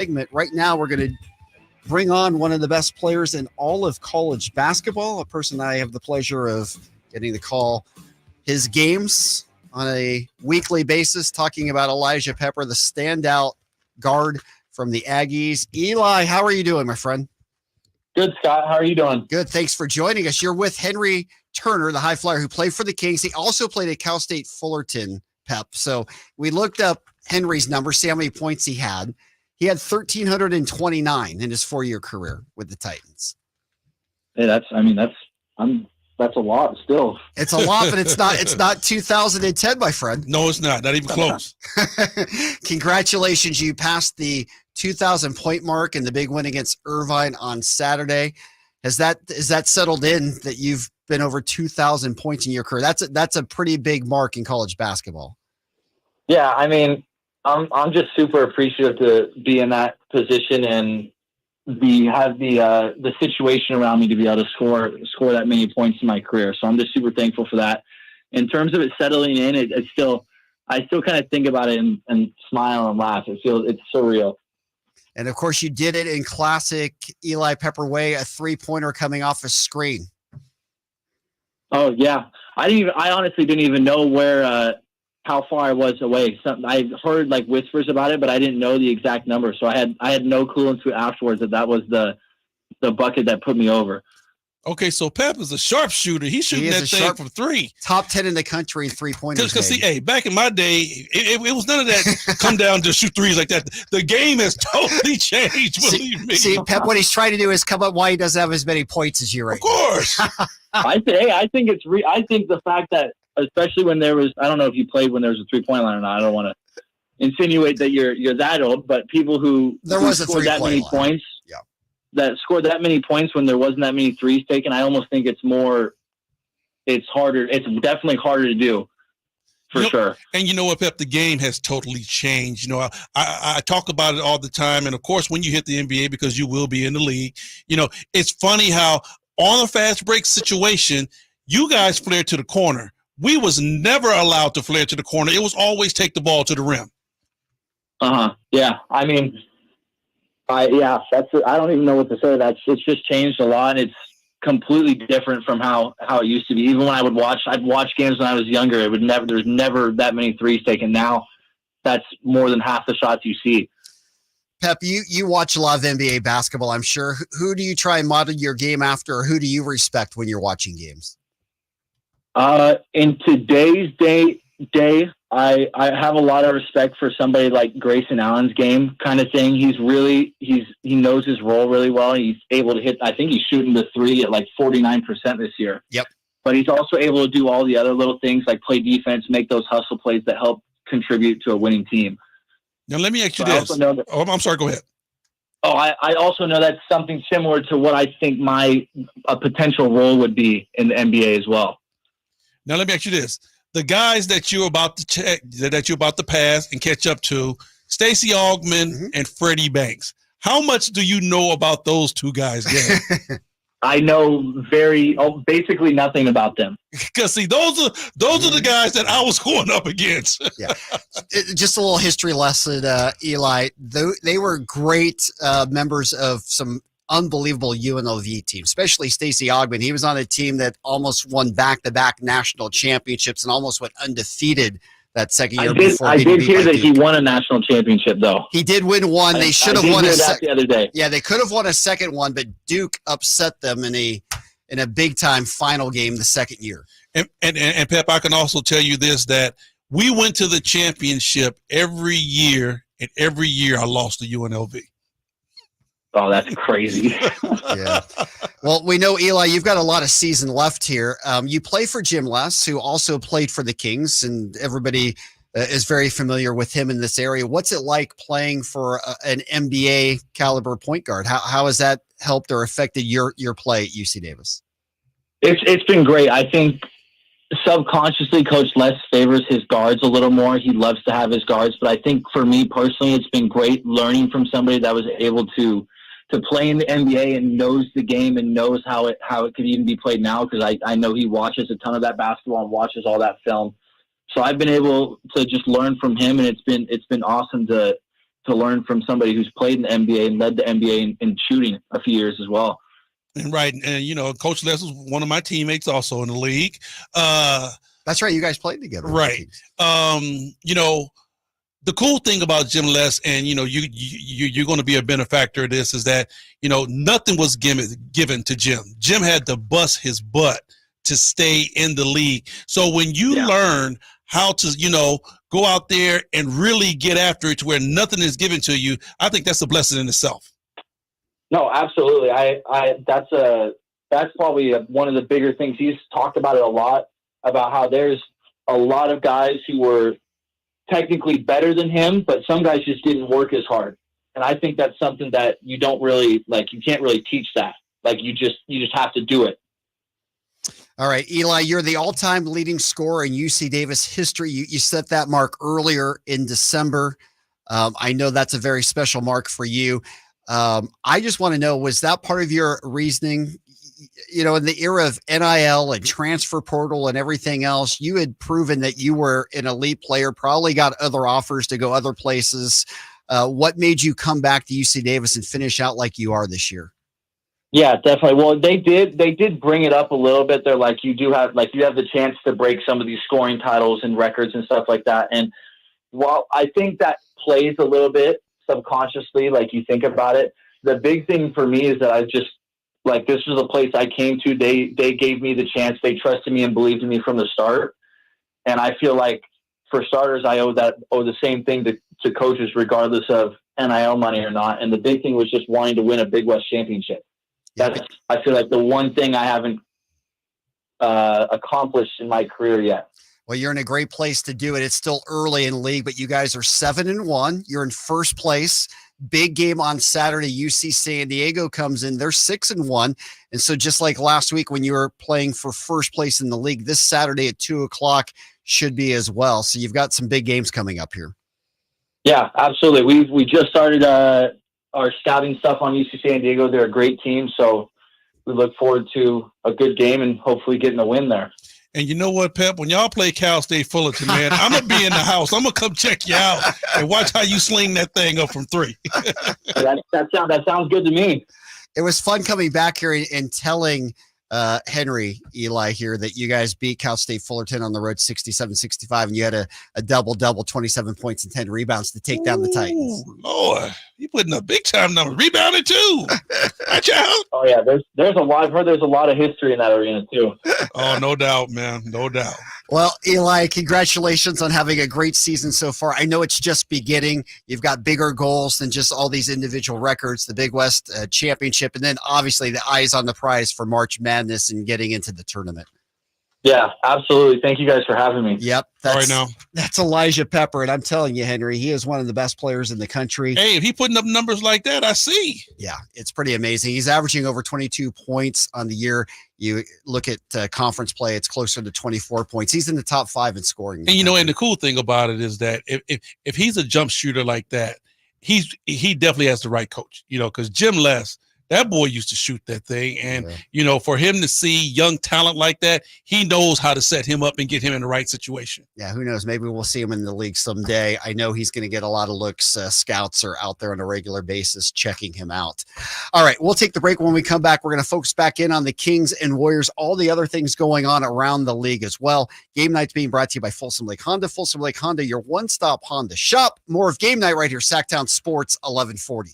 segment. Right now, we're going to bring on one of the best players in all of college basketball, a person I have the pleasure of getting to call his games on a weekly basis, talking about Elijah Pepper, the standout guard from the Aggies. Eli, how are you doing, my friend? Good, Scott. How are you doing? Good. Thanks for joining us. You're with Henry Turner, the high flyer who played for the Kings. He also played at Cal State Fullerton, Pep. So we looked up Henry's numbers, see how many points he had. He had 1,329 in his 4-year career with the Titans. Hey, that's a lot still. It's a lot, but it's not 2010, my friend. No, it's not even close. Congratulations. You passed the 2,000 point mark in the big win against Irvine on Saturday. Is that settled in that you've been over 2,000 points in your career? That's a pretty big mark in college basketball. Yeah, I mean, I'm just super appreciative to be in that position and have the situation around me to be able to score that many points in my career. So I'm just super thankful for that. In terms of it settling in, I still kind of think about it and smile and laugh. It's surreal. And of course, you did it in classic Eli Pepper way, a 3-pointer coming off a screen. Oh yeah, I honestly didn't even know where how far I was away. I heard like whispers about it, but I didn't know the exact number. So I had no clue until afterwards that was the bucket that put me over. Okay, so Pep is a sharpshooter. He's shooting that thing from three. Top 10 in the country in 3-pointers. Because see, hey, back in my day, it was none of that come down to shoot threes like that. The game has totally changed, believe me. See, Pep, what he's trying to do is come up why he doesn't have as many points as you right now. Of course. I think the fact that, especially when there was, I don't know if you played when there was a 3-point line or not. I don't want to insinuate that you're that old, but people who scored that many points. Yeah. That scored that many points when there wasn't that many threes taken, I almost think it's harder. It's definitely harder to do, for sure. And you know what, Pep? The game has totally changed. You know, I talk about it all the time. And, of course, when you hit the NBA, because you will be in the league, you know, it's funny how on a fast break situation, you guys flared to the corner. We was never allowed to flare to the corner. It was always take the ball to the rim. Yeah. I mean, I don't even know what to say. It's just changed a lot. It's completely different from how it used to be. Even when I'd watch games when I was younger, there's never that many threes taken. Now that's more than half the shots you see. Pep, you watch a lot of NBA basketball, I'm sure. Who do you try and model your game after, or who do you respect when you're watching games? In today's day, I have a lot of respect for somebody like Grayson Allen's game kind of thing. He knows his role really well. He's able to hit, I think he's shooting the three at like 49% this year. Yep. But he's also able to do all the other little things like play defense, make those hustle plays that help contribute to a winning team. Now, let me ask you this. I'm sorry, go ahead. Oh, I also know that's something similar to what I think a potential role would be in the NBA as well. Now, let me ask you this. The guys that you're about to pass and catch up to, Stacey Augmon and Freddie Banks. How much do you know about those two guys' game? I know basically nothing about them. Because see, those are the guys that I was going up against. Yeah, just a little history lesson, Eli. They were great members of some unbelievable UNLV team, especially Stacey Augmon. He was on a team that almost won back-to-back national championships and almost went undefeated that second year. I did hear that he won a national championship, though. He did win one. They should have won the other day. Yeah, they could have won a second one, but Duke upset them in a big-time final game the second year. And Pep, I can also tell you this, that we went to the championship every year, and every year I lost to UNLV. Oh, that's crazy. Yeah. Well, we know, Eli, you've got a lot of season left here. You play for Jim Les, who also played for the Kings, and everybody is very familiar with him in this area. What's it like playing for an NBA caliber point guard? How has that helped or affected your play at UC Davis? It's been great. I think subconsciously Coach Les favors his guards a little more. He loves to have his guards, but I think for me personally, it's been great learning from somebody that was able to play in the NBA and knows the game and knows how it could even be played now, because I know he watches a ton of that basketball and watches all that film. So I've been able to just learn from him, and it's been awesome to to learn from somebody who's played in the NBA and led the NBA in shooting a few years as well. And right. And, you know, Coach Les was one of my teammates also in the league. That's right. You guys played together. Right. You know, the cool thing about Jim Les, and, you know, you're going to be a benefactor of this, is that, you know, nothing was given to Jim. Jim had to bust his butt to stay in the league. So when you learn how to, you know, go out there and really get after it to where nothing is given to you, I think that's a blessing in itself. No, absolutely. That's probably one of the bigger things. He's talked about it a lot, about how there's a lot of guys who were technically better than him, but some guys just didn't work as hard. And I think that's something that you don't really, like, you can't really teach that. Like, you just have to do it. All right, Eli, you're the all-time leading scorer in UC Davis history. You set that mark earlier in December. I know that's a very special mark for you. I just want to know, was that part of your reasoning? You know, in the era of NIL and transfer portal and everything else, you had proven that you were an elite player, probably got other offers to go other places. What made you come back to UC Davis and finish out like you are this year? Yeah, definitely. Well, they did bring it up a little bit. They're like, you have the chance to break some of these scoring titles and records and stuff like that. And while I think that plays a little bit subconsciously, like, you think about it, the big thing for me is that I just, like, this was a place I came to. They gave me the chance. They trusted me and believed in me from the start. And I feel like, for starters, I owe the same thing to coaches, regardless of NIL money or not. And the big thing was just wanting to win a Big West championship. That's, I feel like, the one thing I haven't accomplished in my career yet. Well, you're in a great place to do it. It's still early in the league, but you guys are 7-1. You're in first place. Big game on Saturday. UC San Diego comes in. They're 6-1. And so just like last week when you were playing for first place in the league, this Saturday at 2:00 should be as well. So you've got some big games coming up here. Yeah, absolutely. We just started our scouting stuff on UC San Diego. They're a great team, so we look forward to a good game and hopefully getting a win there. And you know what, Pep? When y'all play Cal State Fullerton, man, I'm going to be in the house. I'm going to come check you out and watch how you sling that thing up from 3. That sounds good to me. It was fun coming back here and telling Henry, Eli here, that you guys beat Cal State Fullerton on the road 67-65, and you had a double-double, 27 points and 10 rebounds to take down the Titans. Lord, you putting up big-time numbers. Rebounded, too. Watch out. Oh, yeah, there's a lot. I've heard there's a lot of history in that arena, too. Oh, no doubt, man. No doubt. Well, Eli, congratulations on having a great season so far. I know it's just beginning. You've got bigger goals than just all these individual records, the Big West Championship, and then obviously the eyes on the prize for March Madness and getting into the tournament. Yeah, absolutely. Thank you guys for having me. Yep. That's Elijah Pepper. And I'm telling you, Henry, he is one of the best players in the country. Hey, if he's putting up numbers like that, I see. Yeah, it's pretty amazing. He's averaging over 22 points on the year. You look at conference play, it's closer to 24 points. He's in the top 5 in scoring. And, you know, and the cool thing about it is that if he's a jump shooter like that, he definitely has the right coach, you know, because Jim Les, that boy used to shoot that thing. And, you know, for him to see young talent like that, he knows how to set him up and get him in the right situation. Yeah, who knows? Maybe we'll see him in the league someday. I know he's going to get a lot of looks. Scouts are out there on a regular basis checking him out. All right, we'll take the break. When we come back, we're going to focus back in on the Kings and Warriors, all the other things going on around the league as well. Game Night's being brought to you by Folsom Lake Honda. Folsom Lake Honda, your one-stop Honda shop. More of Game Night right here, Sactown Sports 1140.